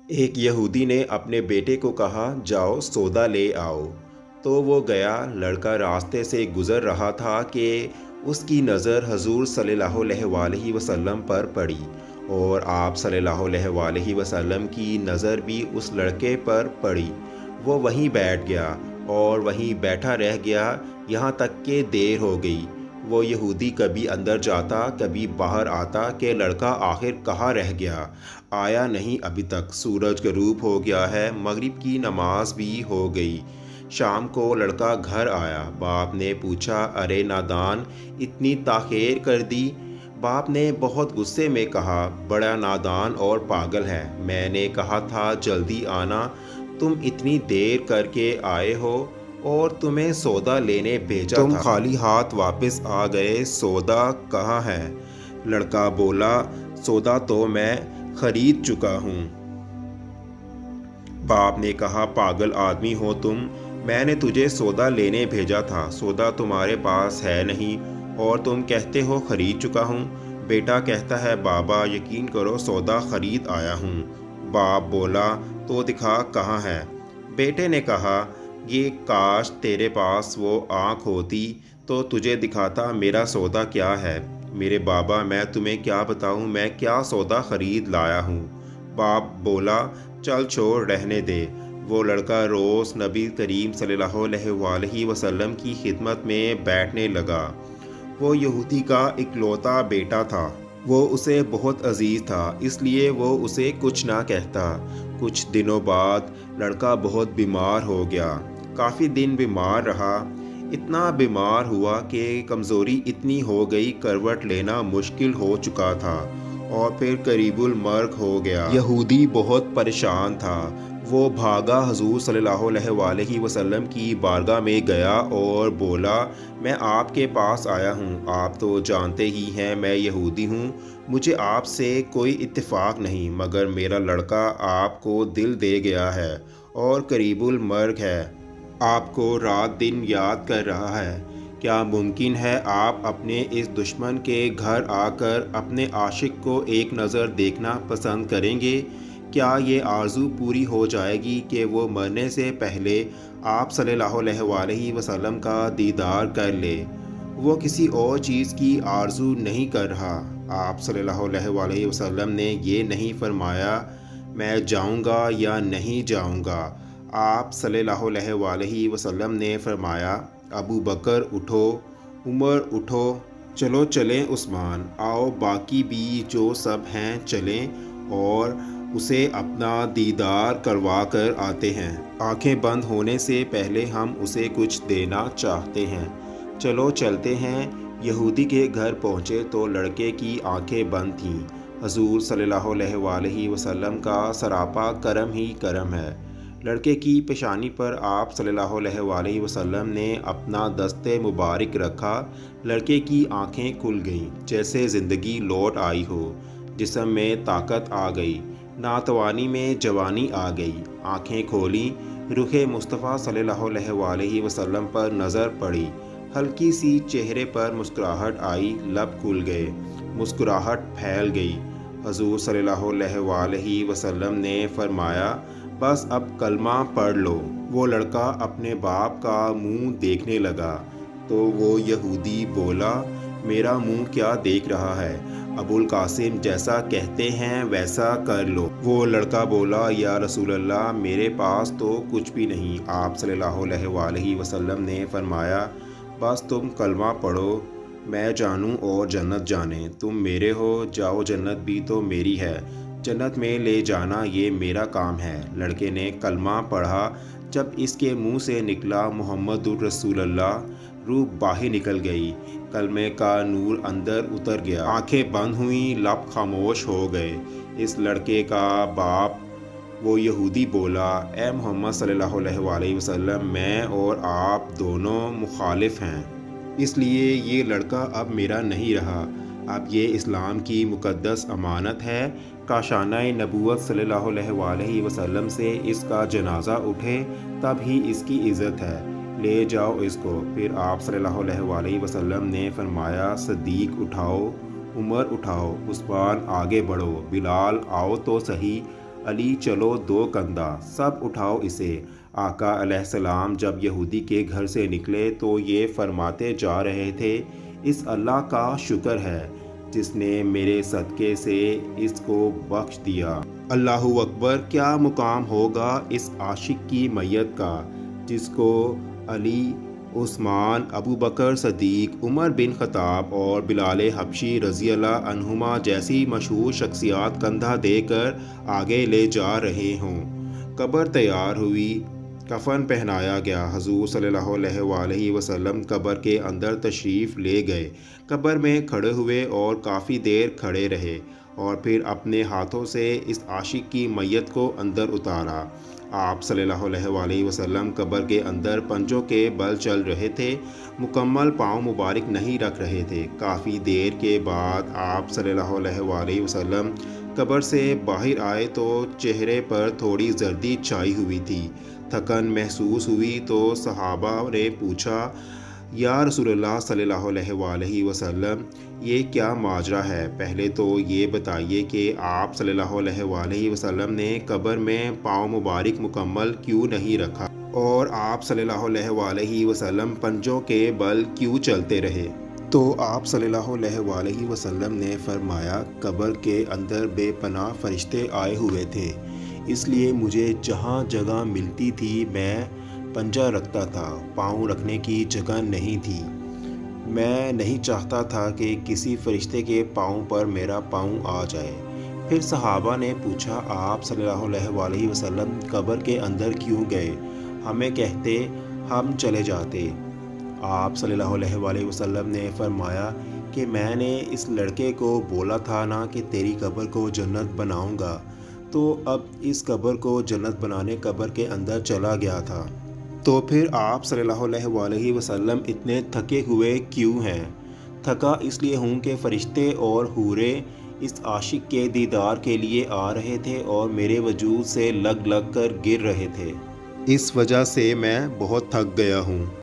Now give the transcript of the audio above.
ایک یہودی نے اپنے بیٹے کو کہا جاؤ سودا لے آؤ، تو وہ گیا۔ لڑکا راستے سے گزر رہا تھا کہ اس کی نظر حضور صلی اللہ علیہ وآلہ وسلم پر پڑی، اور آپ صلی اللہ علیہ وآلہ وسلم کی نظر بھی اس لڑکے پر پڑی۔ وہ وہیں بیٹھ گیا اور وہیں بیٹھا رہ گیا یہاں تک کہ دیر ہو گئی۔ وہ یہودی کبھی اندر جاتا کبھی باہر آتا کہ لڑکا آخر کہاں رہ گیا، آیا نہیں ابھی تک۔ سورج غروب ہو گیا ہے، مغرب کی نماز بھی ہو گئی۔ شام کو لڑکا گھر آیا۔ باپ نے پوچھا ارے نادان، اتنی تاخیر کر دی؟ باپ نے بہت غصے میں کہا بڑا نادان اور پاگل ہے، میں نے کہا تھا جلدی آنا، تم اتنی دیر کر کے آئے ہو، اور تمہیں سودا لینے بھیجا تھا، تم خالی ہاتھ واپس آ گئے، سودا کہاں ہے؟ لڑکا بولا سودا تو میں خرید چکا ہوں۔ باپ نے کہا پاگل آدمی ہو تم، میں نے تجھے سودا لینے بھیجا تھا، سودا تمہارے پاس ہے نہیں اور تم کہتے ہو خرید چکا ہوں۔ بیٹا کہتا ہے بابا یقین کرو سودا خرید آیا ہوں۔ باپ بولا تو دکھا کہاں ہے؟ بیٹے نے کہا یہ کاش تیرے پاس وہ آنکھ ہوتی تو تجھے دکھاتا میرا سودا کیا ہے۔ میرے بابا میں تمہیں کیا بتاؤں میں کیا سودا خرید لایا ہوں۔ باپ بولا چل چھوڑ رہنے دے۔ وہ لڑکا روز نبی کریم صلی اللہ علیہ وآلہ وسلم کی خدمت میں بیٹھنے لگا۔ وہ یہودی کا اکلوتا بیٹا تھا، وہ اسے بہت عزیز تھا، اس لیے وہ اسے کچھ نہ کہتا۔ کچھ دنوں بعد لڑکا بہت بیمار ہو گیا، کافی دن بیمار رہا، اتنا بیمار ہوا کہ کمزوری اتنی ہو گئی کروٹ لینا مشکل ہو چکا تھا، اور پھر قریب المرگ ہو گیا۔ یہودی بہت پریشان تھا، وہ بھاگا حضور صلی اللہ علیہ وآلہ وسلم کی بارگاہ میں گیا اور بولا میں آپ کے پاس آیا ہوں، آپ تو جانتے ہی ہیں میں یہودی ہوں، مجھے آپ سے کوئی اتفاق نہیں، مگر میرا لڑکا آپ کو دل دے گیا ہے اور قریب المرگ ہے، آپ کو رات دن یاد کر رہا ہے۔ کیا ممکن ہے آپ اپنے اس دشمن کے گھر آ کر اپنے عاشق کو ایک نظر دیکھنا پسند کریں گے؟ کیا یہ آرزو پوری ہو جائے گی کہ وہ مرنے سے پہلے آپ صلی اللہ علیہ وآلہ وسلم کا دیدار کر لے؟ وہ کسی اور چیز کی آرزو نہیں کر رہا۔ آپ صلی اللہ علیہ وآلہ وسلم نے یہ نہیں فرمایا میں جاؤں گا یا نہیں جاؤں گا۔ آپ صلی اللہ علیہ وآلہ وسلم نے فرمایا ابو بکر اٹھو، عمر اٹھو، چلو چلیں عثمان، آؤ باقی بھی جو سب ہیں چلیں اور اسے اپنا دیدار کروا کر آتے ہیں، آنکھیں بند ہونے سے پہلے ہم اسے کچھ دینا چاہتے ہیں، چلو چلتے ہیں۔ یہودی کے گھر پہنچے تو لڑکے کی آنکھیں بند تھیں۔ حضور صلی اللہ علیہ وآلہ وسلم کا سراپا کرم ہی کرم ہے۔ لڑکے کی پیشانی پر آپ صلی اللہ علیہ وآلہ وسلم نے اپنا دست مبارک رکھا، لڑکے کی آنکھیں کھل گئیں، جیسے زندگی لوٹ آئی ہو، جسم میں طاقت آ گئی، ناتوانی میں جوانی آ گئی، آنکھیں کھولیں، رخ مصطفیٰ صلی اللہ علیہ وآلہ وسلم پر نظر پڑی، ہلکی سی چہرے پر مسکراہٹ آئی، لب کھل گئے، مسکراہٹ پھیل گئی۔ حضور صلی اللہ علیہ وآلہ وسلم نے فرمایا بس اب کلمہ پڑھ لو۔ وہ لڑکا اپنے باپ کا منہ دیکھنے لگا تو وہ یہودی بولا میرا منہ کیا دیکھ رہا ہے، ابو القاسم جیسا کہتے ہیں ویسا کر لو۔ وہ لڑکا بولا یا رسول اللہ میرے پاس تو کچھ بھی نہیں۔ آپ صلی اللہ علیہ وآلہ وسلم نے فرمایا بس تم کلمہ پڑھو، میں جانوں اور جنت جانے، تم میرے ہو، جاؤ جنت بھی تو میری ہے، جنت میں لے جانا یہ میرا کام ہے۔ لڑکے نے کلمہ پڑھا، جب اس کے منہ سے نکلا محمد الرسول اللہ، روح باہر نکل گئی، کلمے کا نور اندر اتر گیا، آنکھیں بند ہوئیں، لب خاموش ہو گئے۔ اس لڑکے کا باپ وہ یہودی بولا اے محمد صلی اللہ علیہ وآلہ وسلم میں اور آپ دونوں مخالف ہیں، اس لیے یہ لڑکا اب میرا نہیں رہا، اب یہ اسلام کی مقدس امانت ہے، کاشانہ نبوت صلی اللہ علیہ وآلہ وسلم سے اس کا جنازہ اٹھے تب ہی اس کی عزت ہے، لے جاؤ اس کو۔ پھر آپ صلی اللہ علیہ وآلہ وسلم نے فرمایا صدیق اٹھاؤ، عمر اٹھاؤ، عثمان آگے بڑھو، بلال آؤ تو صحیح، علی چلو 2 کندھا، سب اٹھاؤ اسے۔ آقا علیہ السلام جب یہودی کے گھر سے نکلے تو یہ فرماتے جا رہے تھے، اس اللہ کا شکر ہے جس نے میرے صدقے سے اس کو بخش دیا۔ اللہ اکبر! کیا مقام ہوگا اس عاشق کی میت کا جس کو علی، عثمان، ابو بکر صدیق، عمر بن خطاب اور بلال حبشی رضی اللہ عنہما جیسی مشہور شخصیات کندھا دے کر آگے لے جا رہے ہوں۔ قبر تیار ہوئی، کفن پہنایا گیا۔ حضور صلی اللہ علیہ وآلہ وسلم قبر کے اندر تشریف لے گئے، قبر میں کھڑے ہوئے اور کافی دیر کھڑے رہے اور پھر اپنے ہاتھوں سے اس عاشق کی میت کو اندر اتارا۔ آپ صلی اللہ علیہ وآلہ وسلم قبر کے اندر پنجوں کے بل چل رہے تھے، مکمل پاؤں مبارک نہیں رکھ رہے تھے۔ کافی دیر کے بعد آپ صلی اللہ علیہ وآلہ وسلم قبر سے باہر آئے تو چہرے پر تھوڑی زردی چھائی ہوئی تھی، تھکن محسوس ہوئی تو صحابہ نے پوچھا، یا رسول اللہ صلی اللہ علیہ وآلہ وسلم، یہ کیا ماجرا ہے؟ پہلے تو یہ بتائیے کہ آپ صلی اللہ علیہ وآلہ وسلم نے قبر میں پاؤں مبارک مکمل کیوں نہیں رکھا اور آپ صلی اللہ علیہ وآلہ وسلم پنجوں کے بل کیوں چلتے رہے؟ تو آپ صلی اللہ علیہ وآلہ وسلم نے فرمایا، قبر کے اندر بے پناہ فرشتے آئے ہوئے تھے، اس لیے مجھے جہاں جگہ ملتی تھی میں پنجہ رکھتا تھا، پاؤں رکھنے کی جگہ نہیں تھی۔ میں نہیں چاہتا تھا کہ کسی فرشتے کے پاؤں پر میرا پاؤں آ جائے۔ پھر صحابہ نے پوچھا، آپ صلی اللہ علیہ وآلہ وسلم قبر کے اندر کیوں گئے؟ ہمیں کہتے ہم چلے جاتے۔ آپ صلی اللہ علیہ وآلہ وسلم نے فرمایا کہ میں نے اس لڑکے کو بولا تھا نا کہ تیری قبر کو جنت بناؤں گا، تو اب اس قبر کو جنت بنانے قبر کے اندر چلا گیا تھا۔ تو پھر آپ صلی اللہ علیہ وآلہ وسلم اتنے تھکے ہوئے کیوں ہیں؟ تھکا اس لیے ہوں کہ فرشتے اور حوریں اس عاشق کے دیدار کے لیے آ رہے تھے اور میرے وجود سے لگ لگ کر گر رہے تھے، اس وجہ سے میں بہت تھک گیا ہوں۔